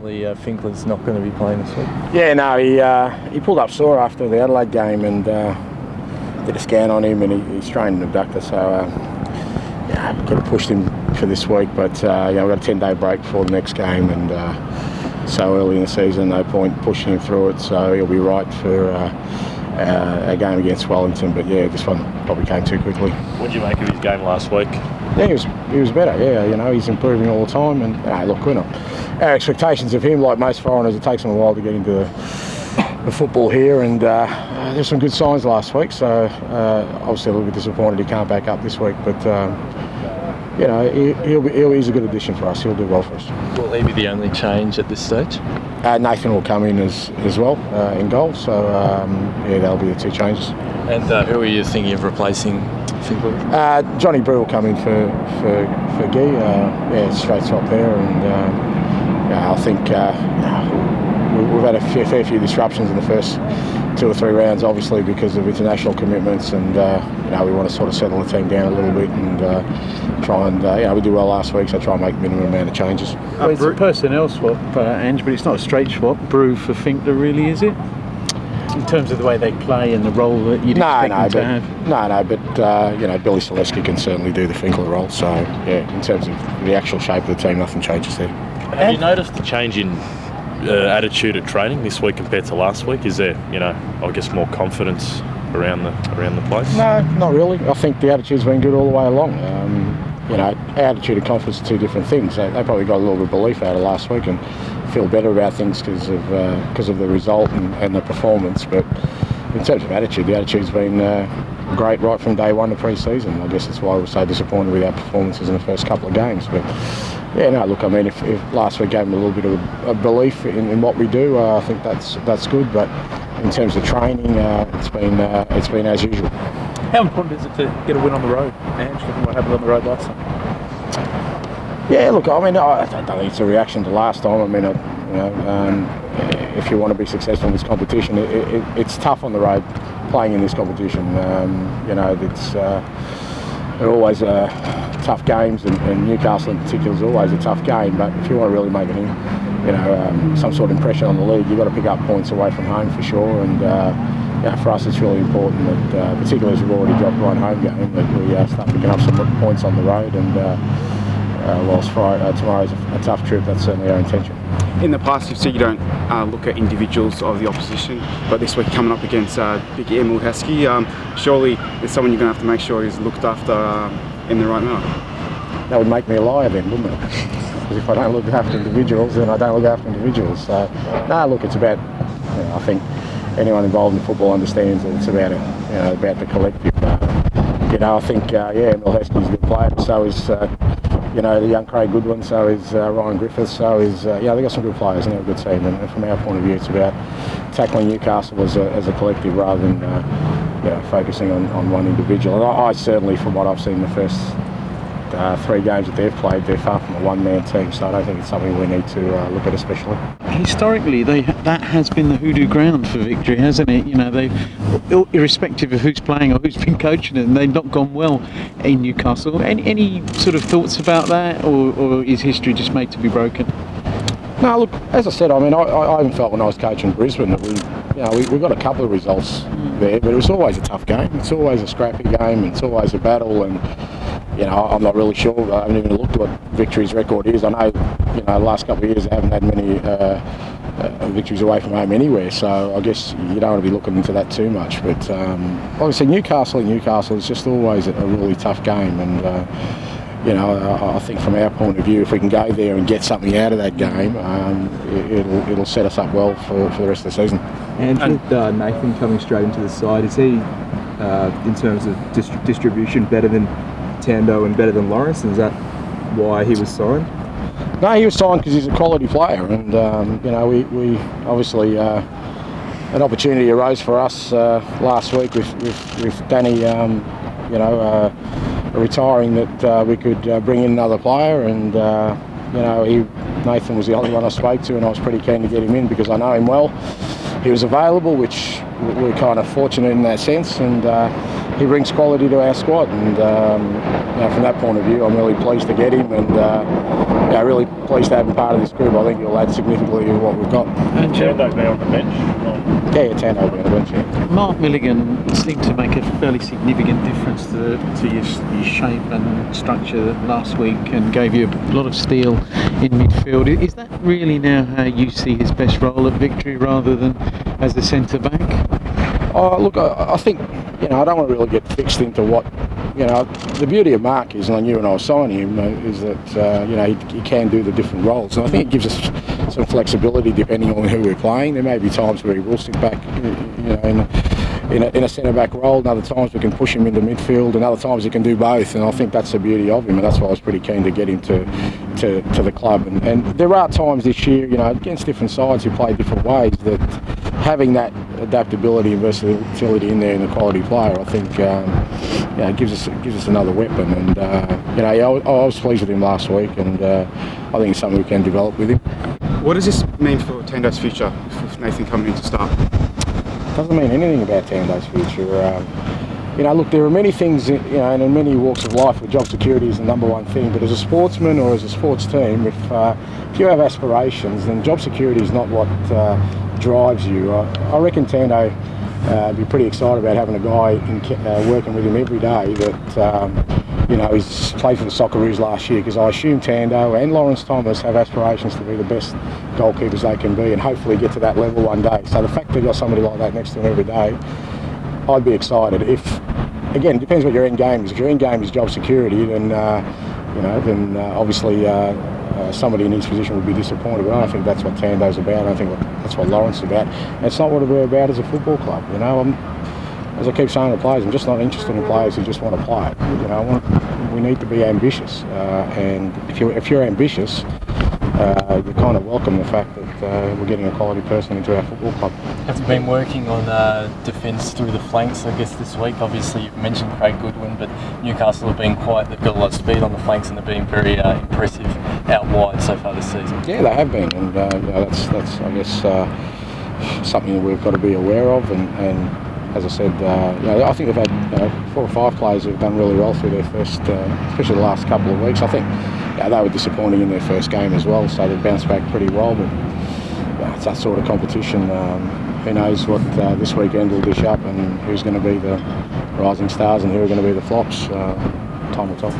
apparently Finkler's not going to be playing this week. Yeah, no, he pulled up sore after the Adelaide game and did a scan on him, and he strained an abductor, so could have pushed him for this week, but we've got a 10-day break before the next game, and so early in the season, no point pushing him through it, so he'll be right for a game against Wellington. But yeah, this one probably came too quickly. What did you make of his game last week? Yeah, he was better. Yeah, he's improving all the time, and look, we're not. Our expectations of him, like most foreigners, it takes him a while to get into the football here, and there's some good signs last week. So obviously a little bit disappointed he can't back up this week, but he's a good addition for us. He'll do well for us. Will he be the only change at this stage? Nathan will come in as well in goal. So that'll be the two changes. And who are you thinking of replacing Finkler? Johnny Brew will come in for Guy. Straight top there, and I think we've had a fair few disruptions in the first 2 or 3 rounds, obviously because of international commitments, and we want to sort of settle the team down a little bit and try and we did well last week, so try and make the minimum amount of changes. It's a personnel swap, Ange, but it's not a straight swap. Brew for Finkler, really, is it? In terms of the way they play and the role that you'd expect them to have? But Billy Selesky can certainly do the Finkler role, so in terms of the actual shape of the team, nothing changes there. Have you noticed the change in attitude at training this week compared to last week? Is there, I guess, more confidence around the place? No, not really. I think the attitude's been good all the way along. Attitude and confidence are two different things. They probably got a little bit of belief out of last week and feel better about things because of the result and the performance. But in terms of attitude, the attitude's been great right from day one of pre-season. I guess that's why we're so disappointed with our performances in the first couple of games. But if last week gave them a little bit of a belief in what we do, I think that's good. But in terms of training, it's been as usual. How important is it to get a win on the road, Ange, given what happened on the road last time? Yeah, look, I don't think it's a reaction to last time. If you want to be successful in this competition, it's tough on the road playing in this competition. They're always tough games, and Newcastle in particular is always a tough game. But if you want to really make some sort of impression on the league, you've got to pick up points away from home for sure. And for us, it's really important that, particularly as we've already dropped one home game, that we start picking up some points on the road. And whilst tomorrow's a tough trip, that's certainly our intention. In the past, you've said you don't look at individuals of the opposition, but this week coming up against Big Emil Heskey, surely there's someone you're going to have to make sure is looked after in the right manner. That would make me a liar then, wouldn't it? Because if I don't look after individuals, then I don't look after individuals. So, it's about, I think anyone involved in football understands that it's about about the collective. I think Emil Heskey's a good player, so is the young Craig Goodwin, so is Ryan Griffiths, so is they've got some good players and they're a good team. And from our point of view, it's about tackling Newcastle as a collective rather than focusing on one individual. And I certainly, from what I've seen in the first 3 games that they've played, they're far from a one-man team, so I don't think it's something we need to look at especially. Historically, that has been the hoodoo ground for victory, hasn't it? They've, irrespective of who's playing or who's been coaching them, they've not gone well in Newcastle. Any sort of thoughts about that, or is history just made to be broken? No, look, as I said, I even felt when I was coaching Brisbane that we got a couple of results there, but it was always a tough game. It's always a scrappy game. It's always a battle, and I'm not really sure. I haven't even looked at what Victory's record is. I know, the last couple of years they haven't had many victories away from home anywhere. So I guess you don't want to be looking into that too much. But like I said, Newcastle is just always a really tough game, and I think from our point of view, if we can go there and get something out of that game, it'll set us up well for the rest of the season. And with Nathan coming straight into the side, is he, in terms of distribution, better than Tando and better than Lawrence? And is that why he was signed? No, he was signed because he's a quality player, and we obviously an opportunity arose for us last week with Danny, retiring, that we could bring in another player, and Nathan was the only one I spoke to, and I was pretty keen to get him in because I know him well. He was available, which we're kind of fortunate in that sense, and he brings quality to our squad, and from that point of view, I'm really pleased to get him, and really pleased to have him part of this group. I think he'll add significantly to what we've got. And Tando be on the bench? Yeah, Tando will be on the bench. Yeah. Mark Milligan seemed to make a fairly significant difference to your shape and structure last week, and gave you a lot of steel in midfield. Is that really now how you see his best role at Victory, rather than as a centre back? Oh, look, I think, I don't want to really get fixed into what, the beauty of Mark is, and I knew when I was signing him, is that, he can do the different roles. And I think it gives us some flexibility depending on who we're playing. There may be times where he will sit back, in a centre-back role, and other times we can push him into midfield, and other times he can do both. And I think that's the beauty of him, and that's why I was pretty keen to get him to the club. And there are times this year, against different sides who play different ways, that having that adaptability and versatility in there in a quality player, I think, it gives us another weapon. And I was pleased with him last week, and I think it's something we can develop with him. What does this mean for Tando's future with Nathan coming in to start? Doesn't mean anything about Tando's future. Look, there are many things, and in many walks of life where job security is the number one thing. But as a sportsman or as a sports team, if you have aspirations, then job security is not what drives you. I reckon Tando be pretty excited about having a guy working with him every day that he's played for the Socceroos last year, because I assume Tando and Lawrence Thomas have aspirations to be the best goalkeepers they can be, and hopefully get to that level one day. So the fact they've got somebody like that next to them every day, I'd be excited. Again, it depends what your end game is. If your end game is job security, then obviously somebody in his position would be disappointed. But I don't think that's what Tando's about. I think that's what Lawrence is about. And it's not what we're about as a football club. As I keep saying to players, I'm just not interested in players who just want to play. We need to be ambitious, and if you're ambitious, you kind of welcome the fact that we're getting a quality person into our football club. Have you been working on defence through the flanks, I guess, this week? Obviously, you've mentioned Craig Goodwin, but Newcastle have been they've got a lot of speed on the flanks, and they've been very impressive out wide so far this season. Yeah, they have been, and that's I guess something that we've got to be aware of, and as I said, I think they've had 4 or 5 players who've done really well through their first, especially the last couple of weeks. I think they were disappointing in their first game as well, so they've bounced back pretty well. But it's that sort of competition. Who knows what this weekend will dish up, and who's going to be the rising stars and who are going to be the flops. Time will tell.